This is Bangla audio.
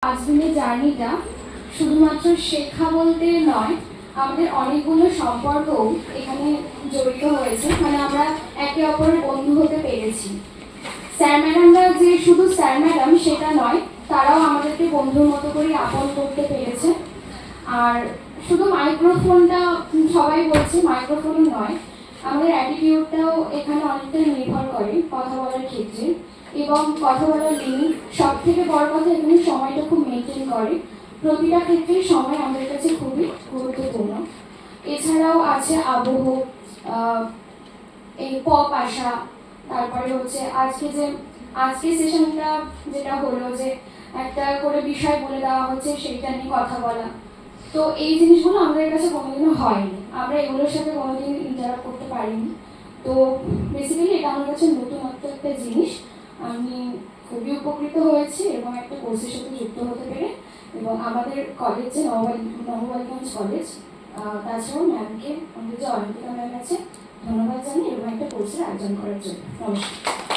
5 দিনের জার্নিটা শুধুমাত্র শেখা বলতে নয়, আমাদের অনেকগুলো সম্পর্কও এখানে জড়িত হয়েছে। মানে আমরা একে অপরের বন্ধু হতে পেরেছি। স্যার ম্যাডামরা যে শুধু স্যার ম্যাডাম সেটা নয়, তারাও আমাদেরকে বন্ধুর মতো করে আপন করতে পেরেছে। আর শুধু মাইক্রোফোনটা সবাই বলছে, মাইক্রোফোনও নয়, আমাদের অ্যাটিটিউডটাও এখানে অনেকটাই নির্ভর করে কথা বলার ক্ষেত্রে। এবং কথা বলার লিমিট, সব থেকে বড় কথা এখানে সময়টা খুব মেনটেন করে। প্রতিটা ক্ষেত্রে সময় আমাদের কাছে খুবই গুরুত্বপূর্ণ। এছাড়াও আছে আবহ, এই পপ আসা, তারপরে হচ্ছে আজকে সেশনটা যেটা হলো যে একটা করে বিষয় বলে দেওয়া হচ্ছে, সেইটা নিয়ে কথা বলা। তো এই জিনিসগুলো আমাদের কাছে কোনোদিনও হয়নি, আমরা এগুলোর সাথে কোনোদিন ইন্টারাক্ট করতে পারিনি। তো বেসিক্যালি এটা আমার কাছে নতুনত্ব একটা জিনিস। আমি খুবই উপকৃত হয়েছি এবং একটা কোর্সের সাথে যুক্ত হতে পেরে। এবং আমাদের কলেজ যে নববালিগঞ্জ কলেজ, তাছাড়াও ম্যামকে, আমাদের যে অলিম্পিকা ম্যাম আছে, ধন্যবাদ জানি এবং একটা কোর্সের আয়োজন করার জন্য। নমস্কার।